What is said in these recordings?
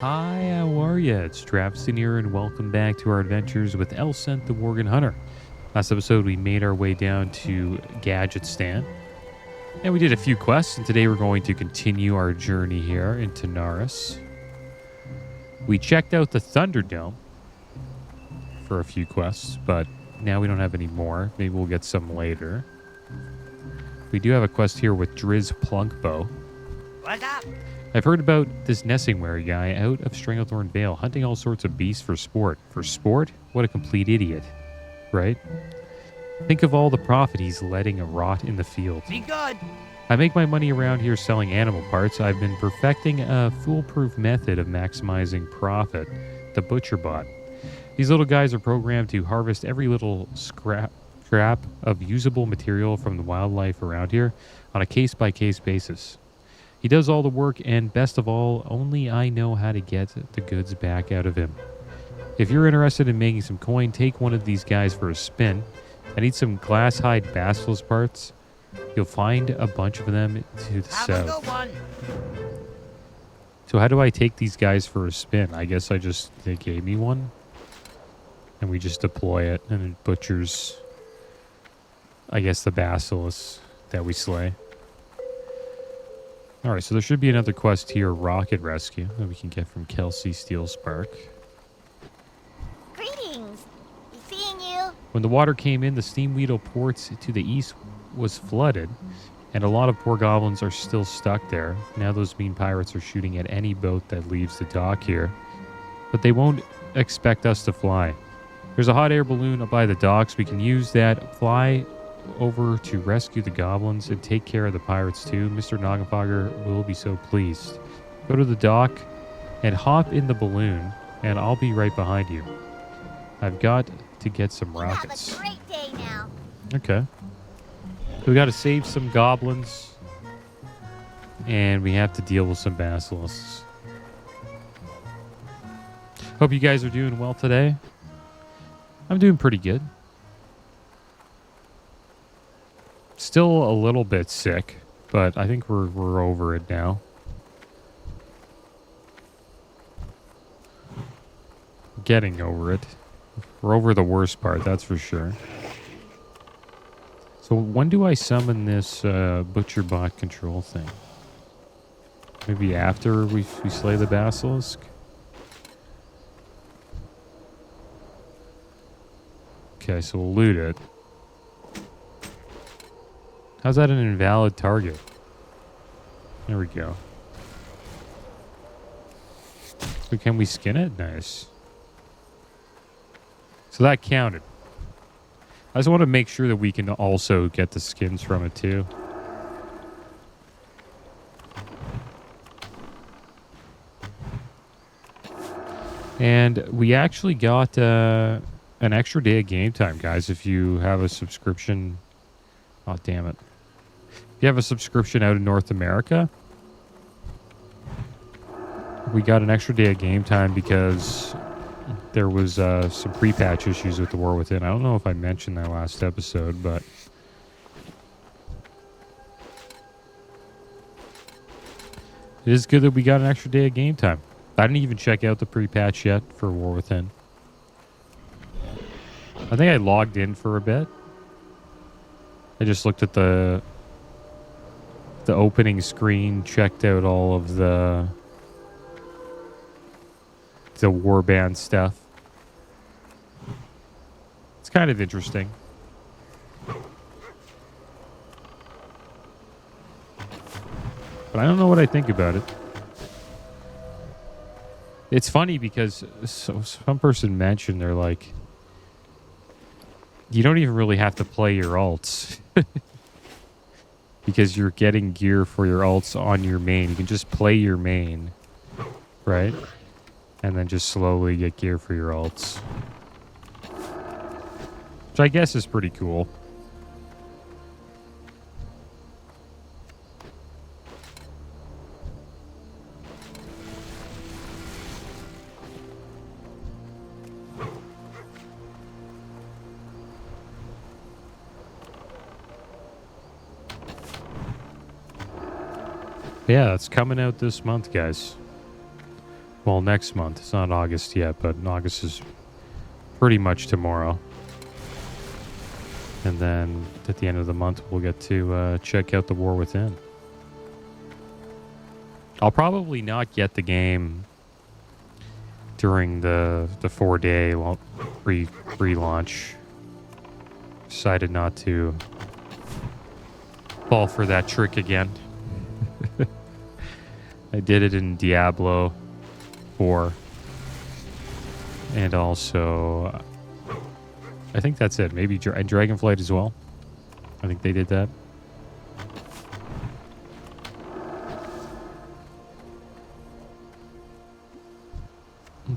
Hi, how are ya? It's Traviseen here, and welcome back to our adventures with Elsent the Worgen Hunter. Last episode, we made our way down to Gadgetzan, and we did a few quests, and today we're going to continue our journey here into Naris. We checked out the Thunderdome for a few quests, but now we don't have any more. Maybe we'll get some later. We do have a quest here with Driz Plunkbow. What's up? I've heard about this Nessingware guy out of Stranglethorn Vale hunting all sorts of beasts for sport. For sport? What a complete idiot, right? Think of all the profit he's letting rot in the field. Be good. I make my money around here selling animal parts. I've been perfecting a foolproof method of maximizing profit, the Butcherbot. These little guys are programmed to harvest every little scrap of usable material from the wildlife around here on a case-by-case basis. He does all the work, and best of all, only I know how to get the goods back out of him. If you're interested in making some coin, take one of these guys for a spin. I need some glass-hide basilisk parts. You'll find a bunch of them to the south. Have a good one. So how do I take these guys for a spin? I guess they gave me one. And we just deploy it, and it butchers, I guess, the basilisk that we slay. Alright, so there should be another quest here, Rocket Rescue, that we can get from Kelsey Steelspark. Greetings. Seeing you. When the water came in, the Steamweedle port to the east was flooded, and a lot of poor goblins are still stuck there. Now those mean pirates are shooting at any boat that leaves the dock here, but they won't expect us to fly. There's a hot air balloon up by the docks. We can use that, fly over to rescue the goblins and take care of the pirates too. Mr. Noggenfogger will be so pleased. Go to the dock and hop in the balloon, and I'll be right behind you. I've got to get some rockets. Have a great day now. Okay. We got to save some goblins, and we have to deal with some basilisks. Hope you guys are doing well today. I'm doing pretty good. Still a little bit sick, but I think we're over it now. Getting over it. We're over the worst part, that's for sure. So when do I summon this Butcherbot control thing? Maybe after we slay the basilisk? Okay, so we'll loot it. How's that an invalid target? There we go. So can we skin it? Nice. So that counted. I just want to make sure that we can also get the skins from it too. And we actually got an extra day of game time, guys, if you have a subscription. Oh, damn it. If you have a subscription out in North America, we got an extra day of game time because there was some pre-patch issues with the War Within. I don't know if I mentioned that last episode, but it is good that we got an extra day of game time. I didn't even check out the pre-patch yet for War Within. I think I logged in for a bit. I just looked at the opening screen, checked out all of the warband stuff. It's kind of interesting. But I don't know what I think about it. It's funny because some person mentioned, they're like, you don't even really have to play your alts. Because you're getting gear for your alts on your main. You can just play your main, right? And then just slowly get gear for your alts. Which I guess is pretty cool. Yeah, it's coming out this month, guys. Well, next month. It's not August yet, but August is pretty much tomorrow. And then at the end of the month, we'll get to check out the War Within. I'll probably not get the game during the 4-day pre-launch. Decided not to fall for that trick again. I did it in Diablo 4. And also, I think that's it. Maybe Dragonflight as well. I think they did that.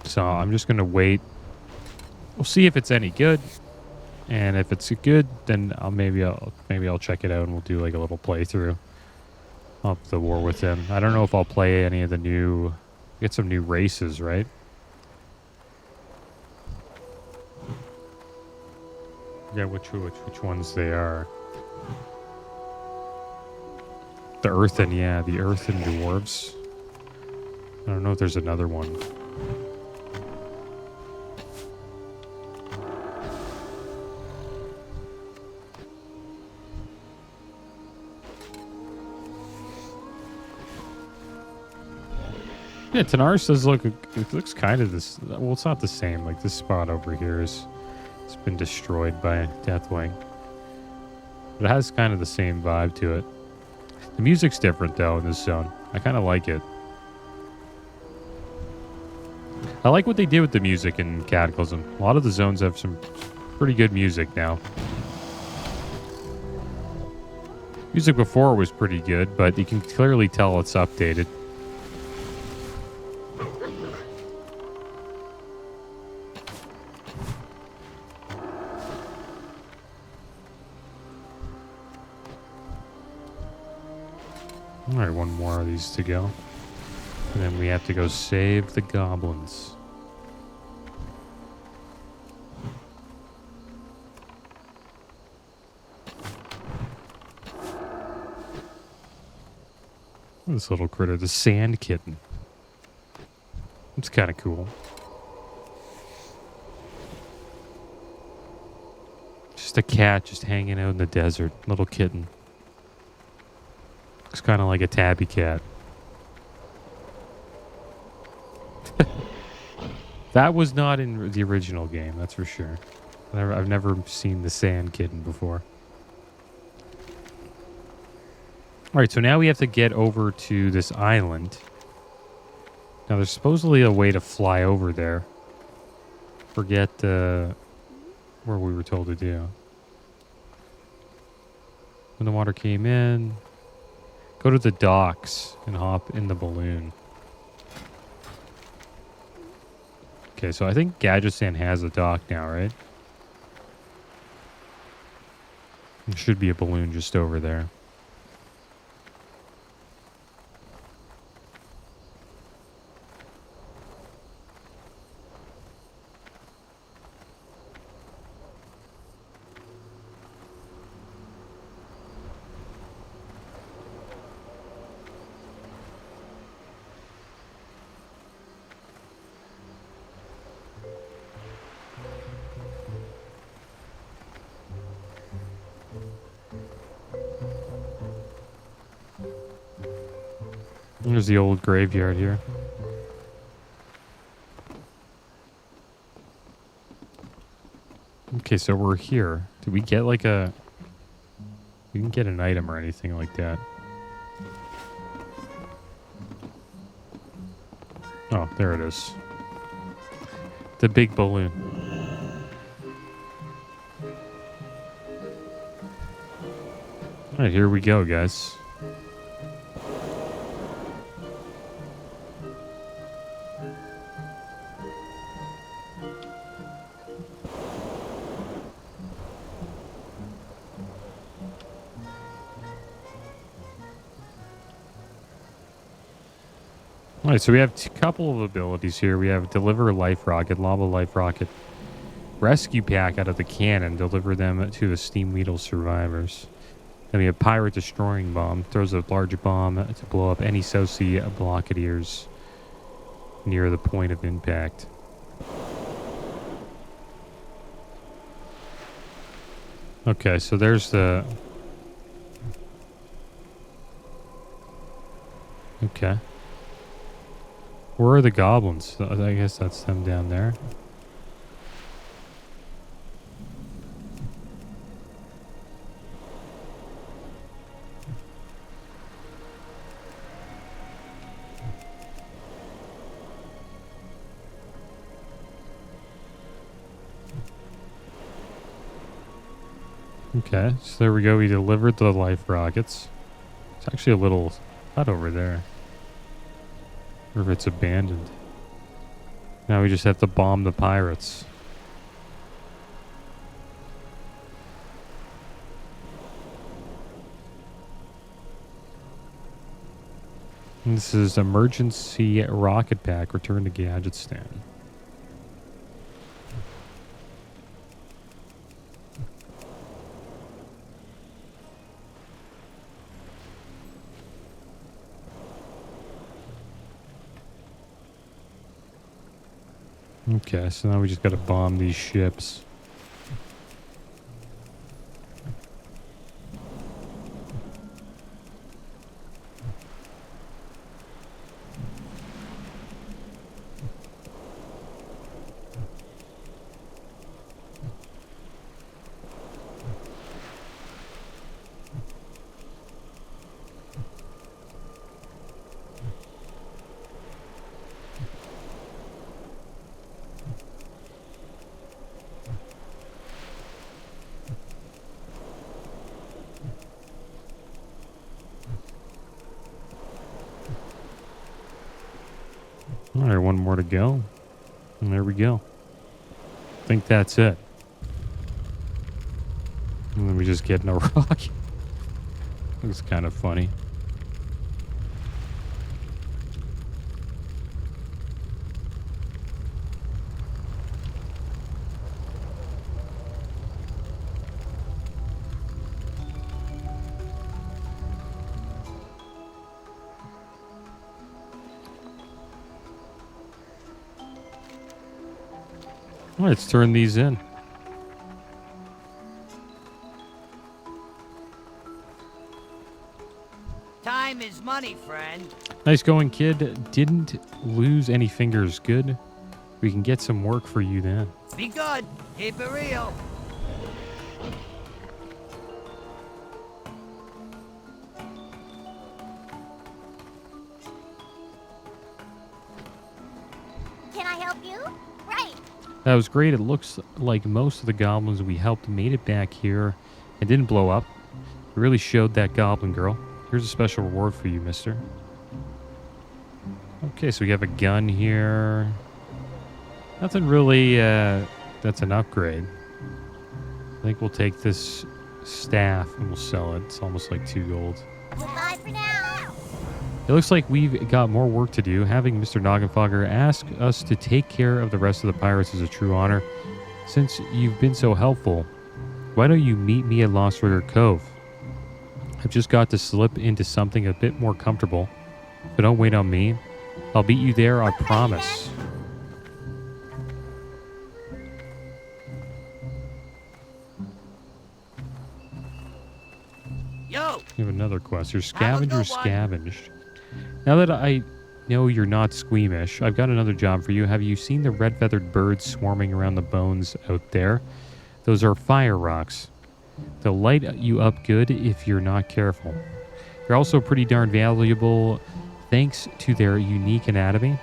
So I'm just going to wait. We'll see if it's any good. And if it's good, then maybe I'll check it out and we'll do like a little playthrough of the War Within. I don't know if I'll play any of the new... Get some new races, right? Yeah, which ones they are. The Earthen Dwarves. I don't know if there's another one. Yeah, Tanaris does look... It looks kind of this... Well, it's not the same. Like, this spot over here is... It's been destroyed by Deathwing. But it has kind of the same vibe to it. The music's different, though, in this zone. I kind of like it. I like what they did with the music in Cataclysm. A lot of the zones have some pretty good music now. Music before was pretty good, but you can clearly tell it's updated. Alright, one more of these to go. And then we have to go save the goblins. This little critter, the sand kitten. It's kind of cool. Just a cat just hanging out in the desert. Little kitten. Looks kind of like a tabby cat. That was not in the original game, that's for sure. I've never seen the sand kitten before. Alright, so now we have to get over to this island. Now, there's supposedly a way to fly over there. Forget where we were told to do. When the water came in... Go to the docks and hop in the balloon. Okay, so I think Gadgetzan has a dock now, right? There should be a balloon just over there. There's the old graveyard here. Okay, so we're here. Did we get like a... We didn't get an item or anything like that. Oh, there it is. The big balloon. Alright, here we go, guys. Alright, so we have a couple of abilities here. We have Deliver Life Rocket, Lava Life Rocket, Rescue Pack out of the cannon, deliver them to the Steam Weedle survivors. Then we have Pirate Destroying Bomb, throws a large bomb to blow up any South Sea Blockadiers. near the point of impact. Okay, so there's the... Okay. Where are the goblins? I guess that's them down there. Okay, so there we go. We delivered the life rockets. It's actually a little hut over there. Or if it's abandoned. Now we just have to bomb the pirates. And this is emergency rocket pack. Return to Gadgetzan. Okay, so now we just gotta bomb these ships. Alright, one more to go. And there we go. I think that's it. And then we just get in a rock. Looks kind of funny. All right, let's turn these in. Time is money, friend. Nice going, kid. Didn't lose any fingers. Good. We can get some work for you then. Be good. Keep it real. Can I help you? Right. That was great. It looks like most of the goblins we helped made it back here and didn't blow up. We really showed that goblin girl. Here's a special reward for you, mister. Okay, so we have a gun here. Nothing really, that's an upgrade. I think we'll take this staff and we'll sell it. It's almost like 2 gold. Goodbye for now. It looks like we've got more work to do. Having Mr. Noggenfogger ask us to take care of the rest of the pirates is a true honor. Since you've been so helpful, why don't you meet me at Lost River Cove? I've just got to slip into something a bit more comfortable. But don't wait on me. I'll beat you there, I promise. Yo! We have another quest. Your scavenger scavenged. Now that I know you're not squeamish, I've got another job for you. Have you seen the red-feathered birds swarming around the bones out there? Those are fire rocs. They'll light you up good if you're not careful. They're also pretty darn valuable thanks to their unique anatomy.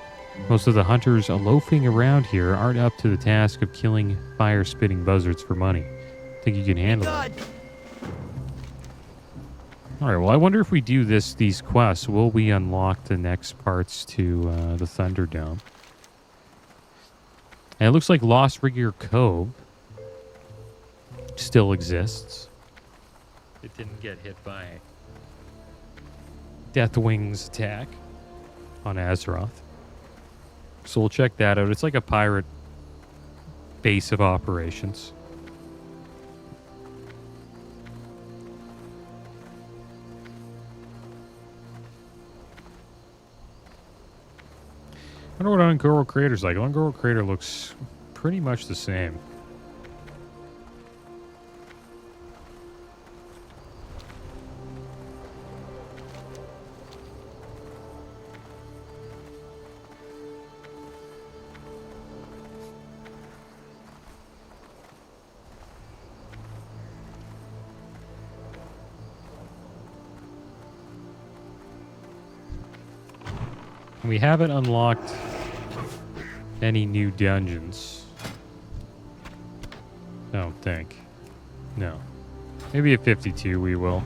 Most of the hunters loafing around here aren't up to the task of killing fire-spitting buzzards for money. Think you can handle it? All right, well, I wonder if we do these quests, will we unlock the next parts to the Thunderdome? And it looks like Lost River Cove still exists. It didn't get hit by Deathwing's attack on Azeroth. So we'll check that out. It's like a pirate base of operations. I wonder what Ungoro Crater's like. Ungoro Crater looks pretty much the same. We haven't unlocked any new dungeons. I don't think. No. Maybe at 52 we will.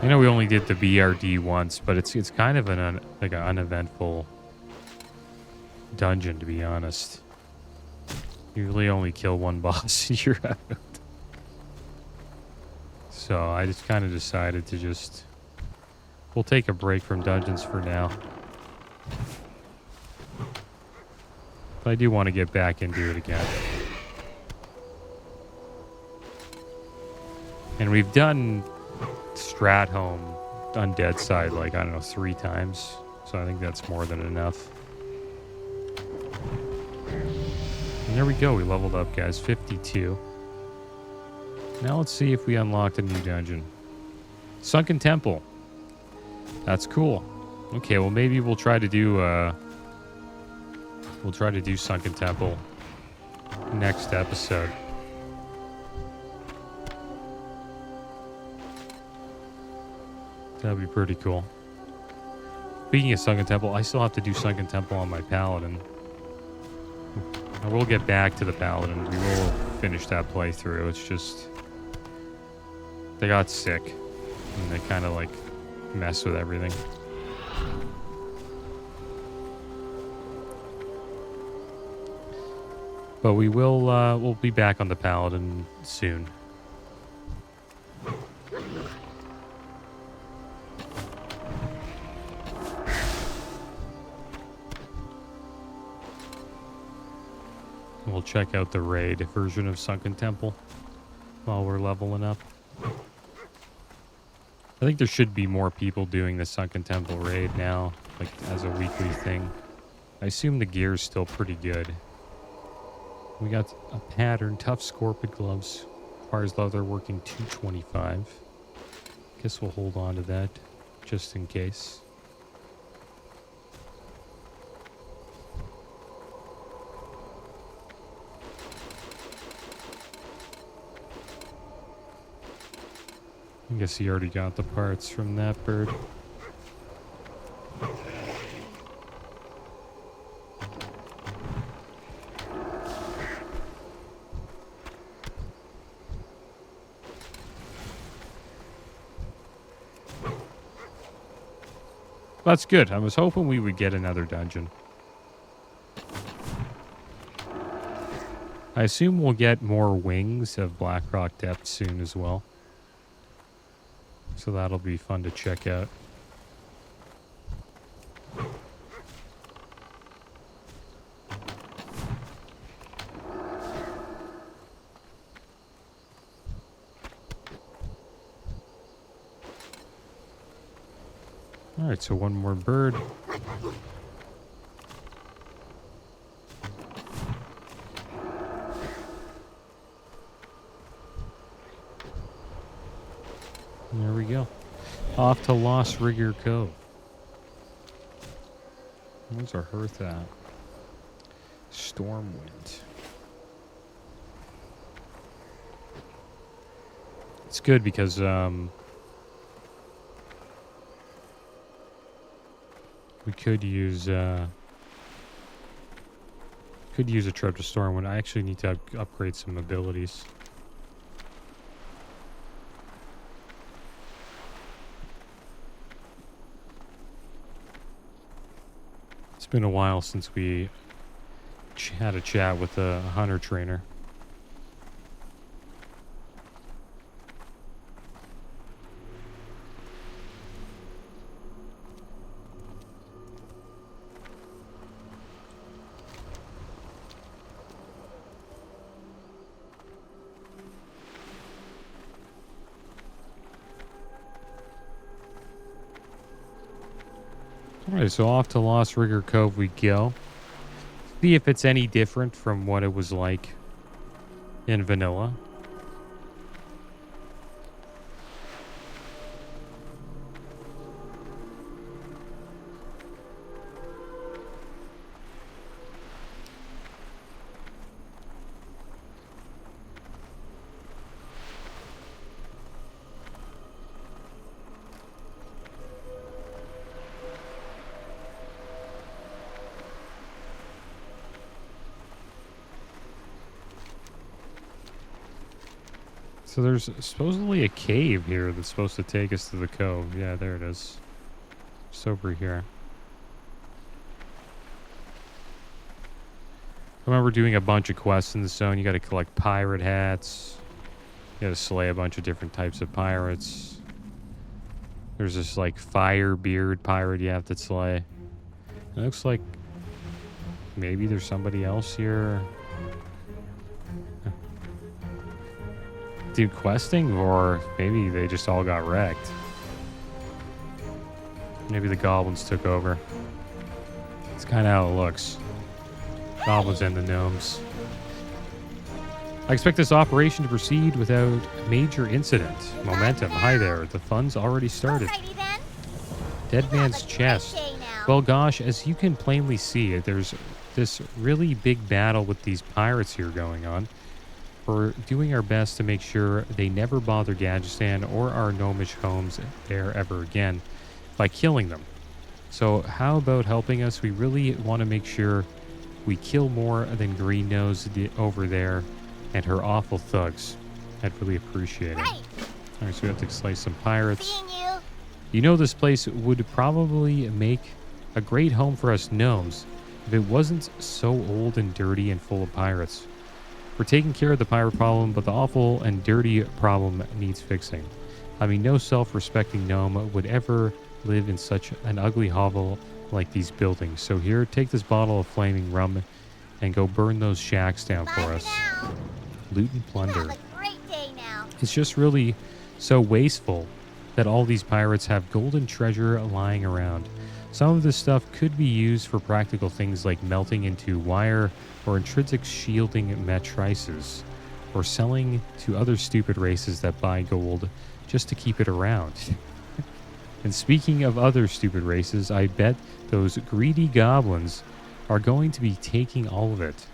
I know we only did the BRD once, but it's kind of an like an uneventful dungeon, to be honest. You really only kill one boss and you're out. So I just kind of decided to we'll take a break from dungeons for now. But I do want to get back into it again. And we've done Stratholme Undead Side, like, I don't know, 3 times. So I think that's more than enough. And there we go. We leveled up, guys. 52. Now let's see if we unlocked a new dungeon. Sunken Temple. That's cool. Okay, well maybe we'll try to do Sunken Temple next episode. That'd be pretty cool. Speaking of Sunken Temple, I still have to do Sunken Temple on my Paladin. I will get back to the Paladin. We will finish that playthrough. It's just they got sick and they kind of like mess with everything. But we will we'll be back on the Paladin soon. We'll check out the raid version of Sunken Temple while we're leveling up. I think there should be more people doing the Sunken Temple raid now, like as a weekly thing. I assume the gear's still pretty good. We got a pattern, tough scorpion gloves. Requires leather working 225. Guess we'll hold on to that just in case. I guess he already got the parts from that bird. That's good. I was hoping we would get another dungeon. I assume we'll get more wings of Blackrock Depth soon as well. So that'll be fun to check out. Alright, so one more bird. There we go. Off to Lost Rigger Cove. Where's our hearth at? Stormwind. It's good because we could use a trip to Stormwind. I actually need to upgrade some abilities. It's been a while since we had a chat with a hunter trainer. Alright, so off to Lost Rigger Cove we go. See if it's any different from what it was like in vanilla. So there's supposedly a cave here that's supposed to take us to the cove. Yeah, there it is. Just over here. I remember doing a bunch of quests in the zone. You got to collect pirate hats. You got to slay a bunch of different types of pirates. There's this like fire beard pirate you have to slay. It looks like maybe there's somebody else here. Do questing, or maybe they just all got wrecked. Maybe the goblins took over. It's kind of how it looks. Goblins and the gnomes. I expect this operation to proceed without major incident. Momentum. Hi there. The fun's already started. Dead man's chest. Well, gosh, as you can plainly see, there's this really big battle with these pirates here going on. We're doing our best to make sure they never bother Gadgetzan or our gnomish homes there ever again by killing them. So how about helping us? We really want to make sure we kill more than Green Nose over there and her awful thugs. I'd really appreciate it. Right. All right, so we have to slay some pirates. Seeing you. You know, this place would probably make a great home for us gnomes if it wasn't so old and dirty and full of pirates. We're taking care of the pirate problem, but the awful and dirty problem needs fixing. I mean, no self-respecting gnome would ever live in such an ugly hovel like these buildings. So here, take this bottle of flaming rum and go burn those shacks down for us. Now. Loot and plunder. Have a great day now. It's just really so wasteful that all these pirates have golden treasure lying around. Some of this stuff could be used for practical things like melting into wire or intrinsic shielding matrices, or selling to other stupid races that buy gold just to keep it around. And speaking of other stupid races, I bet those greedy goblins are going to be taking all of it.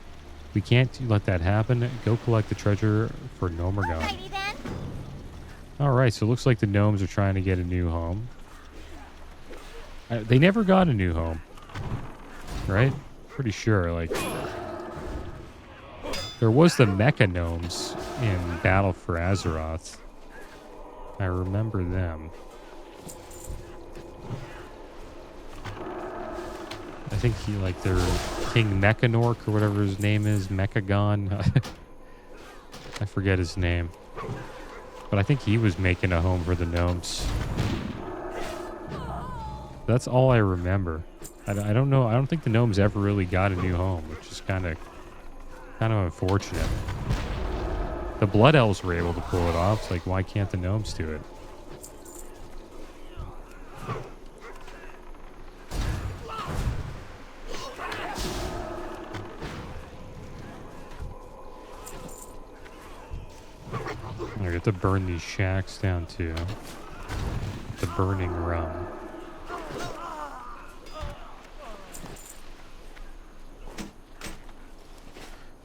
We can't let that happen. Go collect the treasure for Gnomergon. Alrighty then. Alright, so it looks like the gnomes are trying to get a new home. They never got a new home, right? Pretty sure, like... There was the Mecha Gnomes in Battle for Azeroth. I remember them. I think he, like, their King Mechanork or whatever his name is, Mechagon. I forget his name. But I think he was making a home for the gnomes. That's all I remember. I don't know. I don't think the gnomes ever really got a new home, which is kind of unfortunate. The Blood Elves were able to pull it off. It's like, why can't the gnomes do it? I have to burn these shacks down too. The burning rum.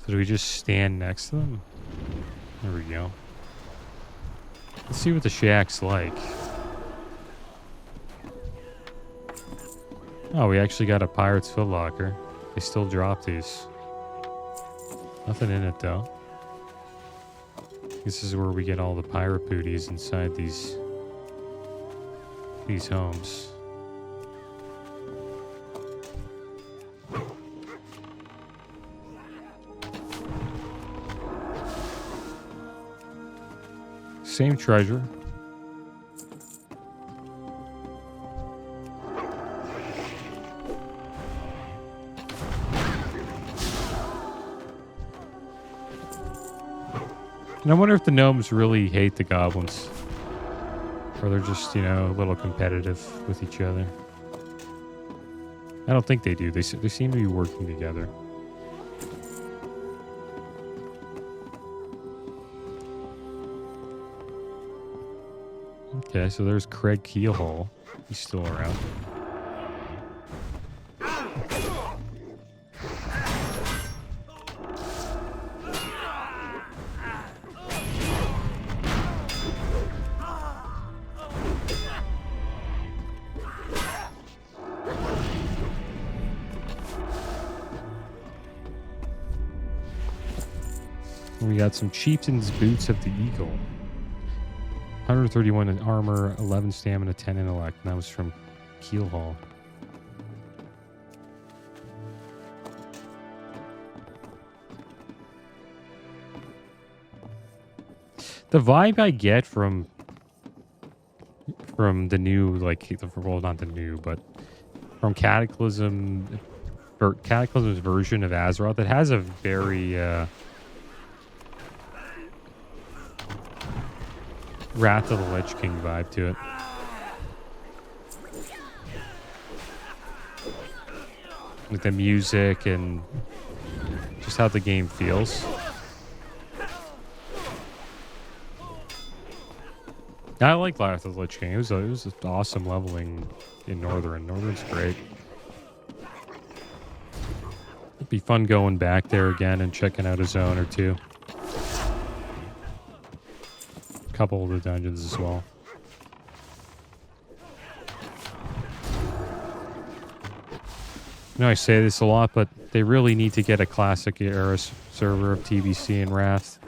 So do we just stand next to them? There we go. Let's see what the shack's like. Oh, we actually got a pirate's footlocker. They still drop these. Nothing in it though. This is where we get all the pirate booties inside these homes. Same treasure. And I wonder if the gnomes really hate the goblins. Or they're just, you know, a little competitive with each other. I don't think they do. They seem to be working together. Okay, so there's Craig Keelhole. He's still around. We got some Chieftain's Boots of the Eagle. 131 in armor, 11 stamina, 10 intellect. And that was from Keelhall. The vibe I get from the new, like, well, not the new, but from Cataclysm, or Cataclysm's version of Azeroth, it has a very Wrath of the Lich King vibe to it. With the music and just how the game feels. I like Wrath of the Lich King. It was just awesome leveling in Northern. Northern's great. It'd be fun going back there again and checking out a zone or two. Couple of the dungeons as well. I know I say this a lot, but they really need to get a classic era server of TBC and Wrath.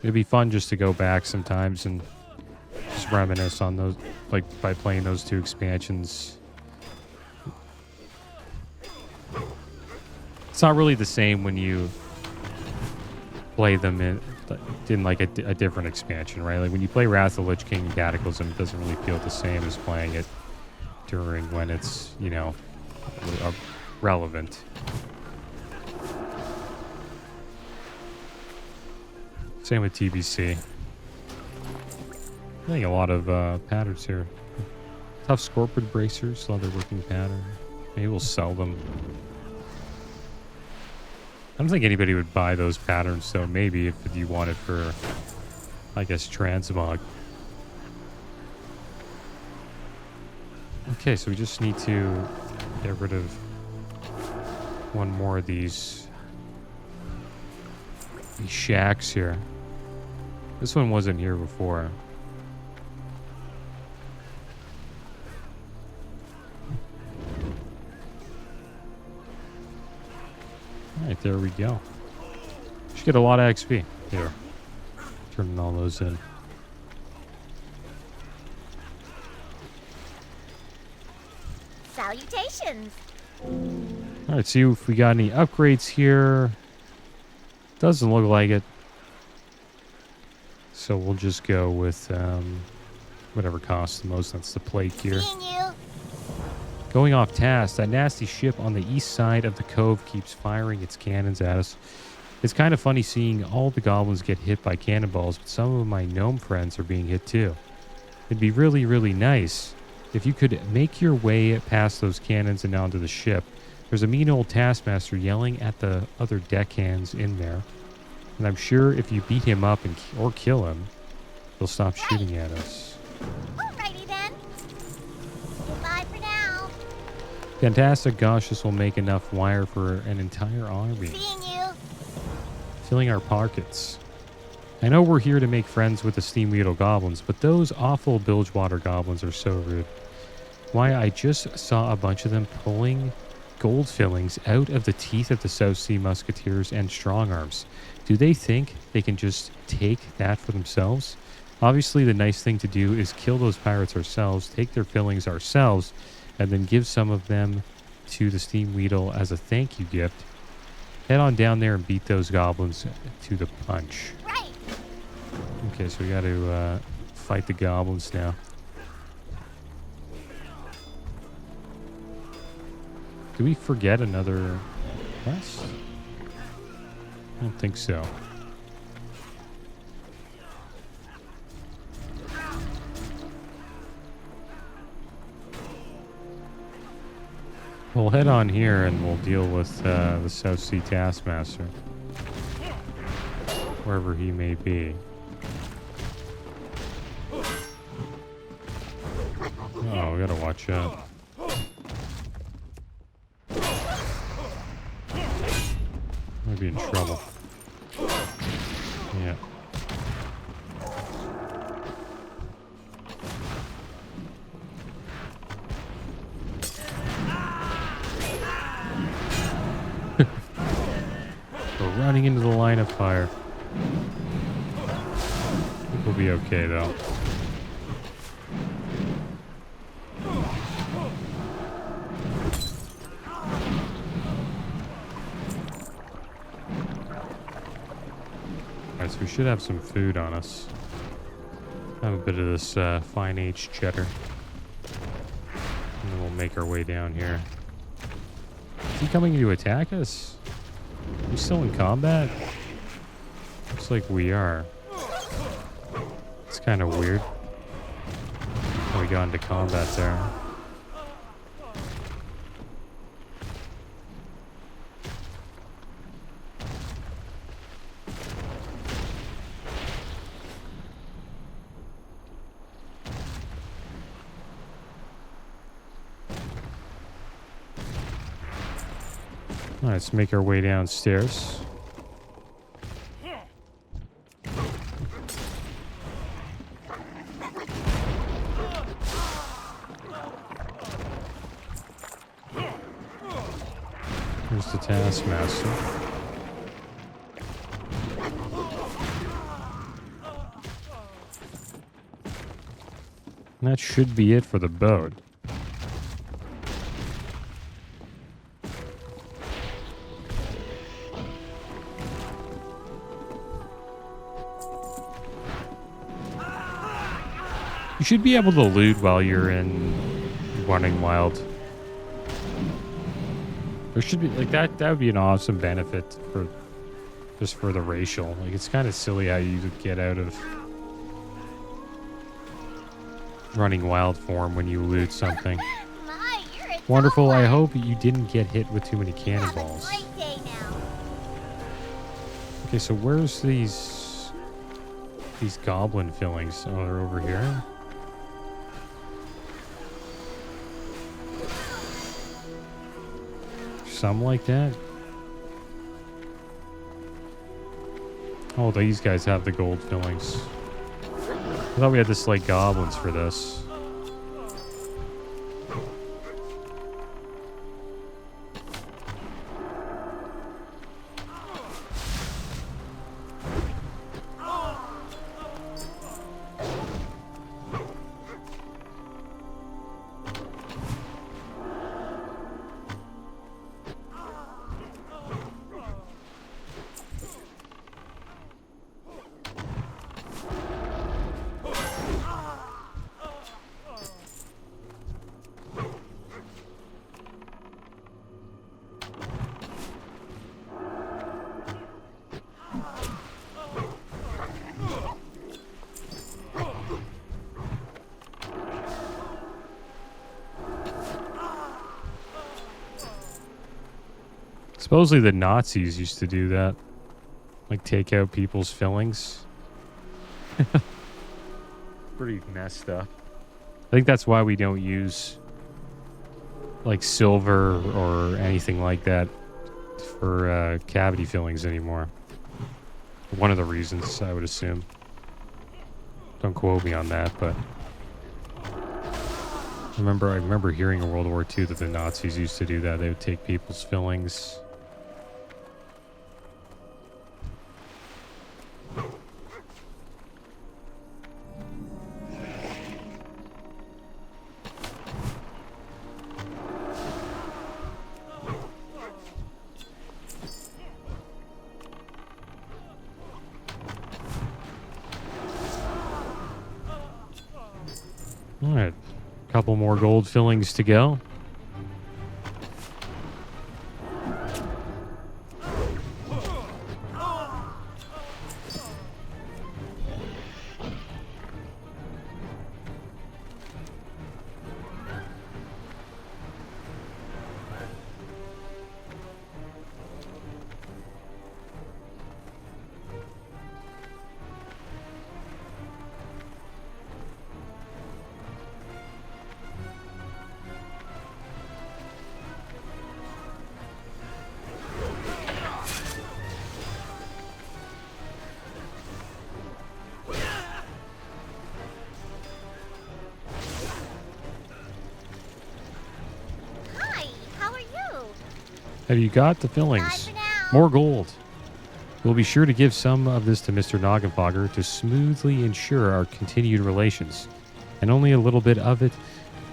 It'd be fun just to go back sometimes and just reminisce on those, like by playing those two expansions. It's not really the same when you play them in like a different expansion, right? Like when you play Wrath of the Lich King and Cataclysm, it doesn't really feel the same as playing it during when it's, you know, relevant. Same with TBC. I think a lot of patterns here. Tough Scorpion Bracers, leather working pattern. Maybe we'll sell them. I don't think anybody would buy those patterns, so maybe if you want it for, I guess, transmog. Okay, so we just need to get rid of one more of these shacks here. This one wasn't here before. Alright, there we go. Should get a lot of XP here. Turning all those in. Salutations. Alright, see if we got any upgrades here. Doesn't look like it. So we'll just go with whatever costs the most. That's the plate gear. Seeing you. Going off task, that nasty ship on the east side of the Cove keeps firing its cannons at us. It's kind of funny seeing all the goblins get hit by cannonballs, but some of my gnome friends are being hit too. It'd be really, really nice if you could make your way past those cannons and onto the ship. There's a mean old taskmaster yelling at the other deckhands in there. And I'm sure if you beat him up or kill him, he'll stop shooting at us. Alrighty then. Goodbye for now. Fantastic. Gosh, this will make enough wire for an entire army. Seeing you. Filling our pockets. I know we're here to make friends with the Steamweedle goblins, but those awful Bilgewater goblins are so rude. Why, I just saw a bunch of them pulling gold fillings out of the teeth of the South Sea Musketeers and Strong Arms. Do they think they can just take that for themselves? Obviously, the nice thing to do is kill those pirates ourselves, take their fillings ourselves, and then give some of them to the Steamweedle as a thank you gift. Head on down there and beat those goblins to the punch. Right. Okay, so we got to fight the goblins now. Do we forget another quest? I don't think so. We'll head on here and we'll deal with the South Sea Taskmaster. Wherever he may be. Oh, we gotta watch out. Might be in trouble. Yeah. We're running into the line of fire. I think we'll be okay though. Alright, so we should have some food on us. Have a bit of this fine aged cheddar. And then we'll make our way down here. Is he coming to attack us? Are we still in combat? Looks like we are. It's kind of weird. We got into combat there. All right, let's make our way downstairs. Here's the Taskmaster. And that should be it for the boat. You should be able to loot while you're in running wild. There should be like that would be an awesome benefit for just for the racial. Like it's kind of silly how you get out of running wild form when you loot something. My, you're a Wonderful. I dog. hope you didn't get hit with too many cannonballs. Have a great day now. Okay, so where's these goblin fillings? Oh, they're over here. Some like that. Oh, these guys have the gold fillings. I thought we had to slay goblins for this. Supposedly the Nazis used to do that. Like take out people's fillings. Pretty messed up. I think that's why we don't use like silver or anything like that for cavity fillings anymore. One of the reasons, I would assume. Don't quote me on that, but I remember hearing in World War II that the Nazis used to do that. They would take people's fillings. All right, couple more gold fillings to go. Have you got the Bye fillings? for now. More gold. We'll be sure to give some of this to Mr. Noggenfogger to smoothly ensure our continued relations. And only a little bit of it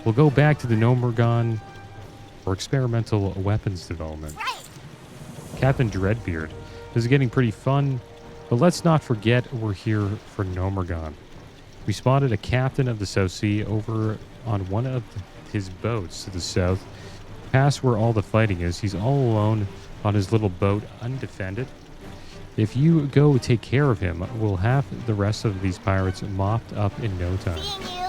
will go back to the Nomergon for experimental weapons development. Right. Captain Dreadbeard. This is getting pretty fun, but let's not forget we're here for Nomergon. We spotted a captain of the South Sea over on one of his boats to the south, past where all the fighting is. He's all alone on his little boat, undefended. If you go take care of him, we'll have the rest of these pirates mopped up in no time. Seeing you.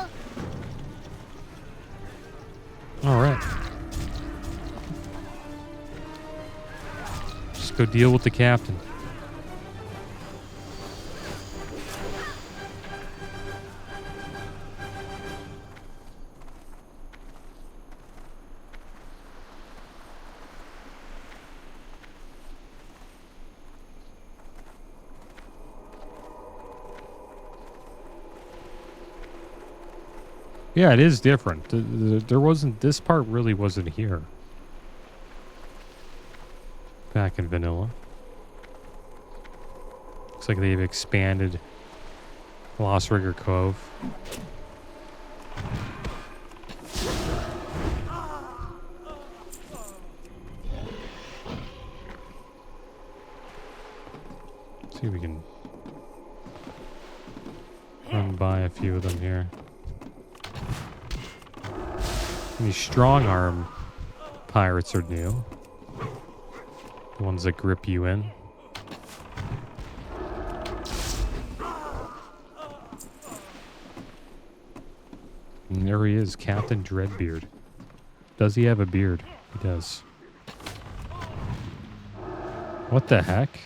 All right. Just go deal with the captain. Yeah, it is different. There wasn't, this part really wasn't here. Back in vanilla. Looks like they've expanded Lost Rigger Cove. See if we can run by a few of them here. These strong arm pirates are new. The ones that grip you in. And there he is, Captain Dreadbeard. Does he have a beard? He does. What the heck?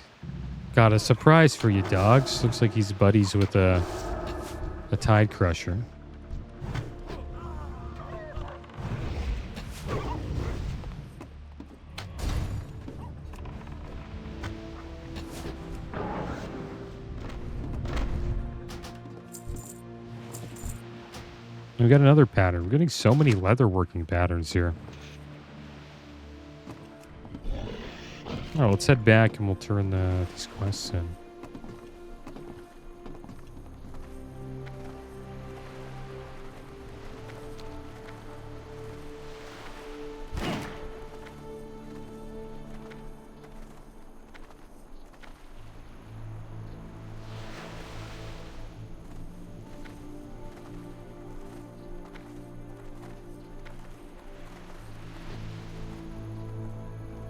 Got a surprise for you, dogs. Looks like he's buddies with a tide crusher. We got another pattern. We're getting so many leatherworking patterns here. Oh, let's head back and we'll turn these quests in.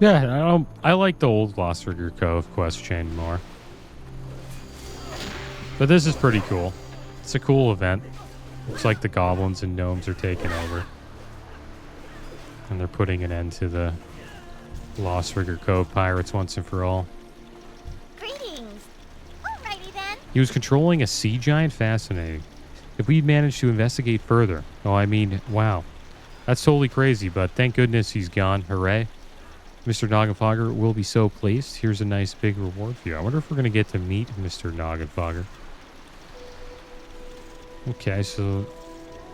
Yeah, I like the old Lost Rigger Cove quest chain more. But this is pretty cool. It's a cool event. Looks like the goblins and gnomes are taking over. And they're putting an end to the Lost Rigger Cove pirates once and for all. Greetings. Alrighty then. He was controlling a sea giant? Fascinating. If we'd managed to investigate further. Oh, I mean, wow. That's totally crazy, but thank goodness he's gone. Hooray. Mr. Noggenfogger will be so pleased. Here's a nice big reward for you. I wonder if we're going to get to meet Mr. Noggenfogger. Okay, so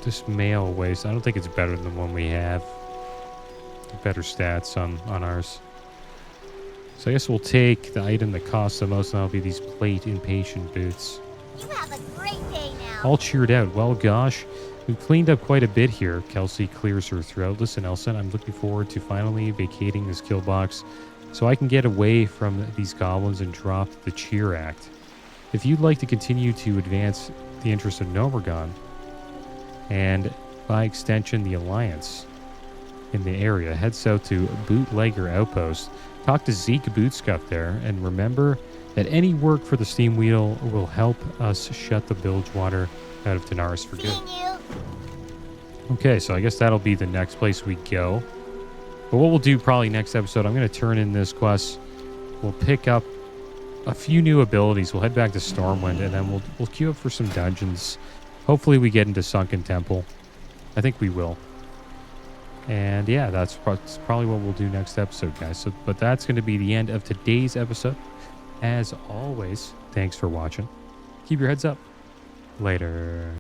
this mail waste, I don't think it's better than the one we have. Better stats on ours. So I guess we'll take the item that costs the most, and that'll be these plate impatient boots. You have a great day now. All cheered out. Well, gosh, we've cleaned up quite a bit here. Kelsey clears her throat. Listen, Elson, I'm looking forward to finally vacating this kill box so I can get away from these goblins and drop the Cheer Act. If you'd like to continue to advance the interest of Nomergon, and by extension the Alliance in the area, head south to Bootlegger Outpost. Talk to Zeke Bootscuff there, and remember that any work for the Steam Wheel will help us shut the bilge water out of Tanaris for good. Seeing you. Okay, so I guess that'll be the next place we go. But what we'll do probably next episode, I'm going to turn in this quest. We'll pick up a few new abilities. We'll head back to Stormwind, and then we'll queue up for some dungeons. Hopefully we get into Sunken Temple. I think we will. And yeah, that's probably what we'll do next episode, guys. So, but that's going to be the end of today's episode. As always, thanks for watching. Keep your heads up. Later.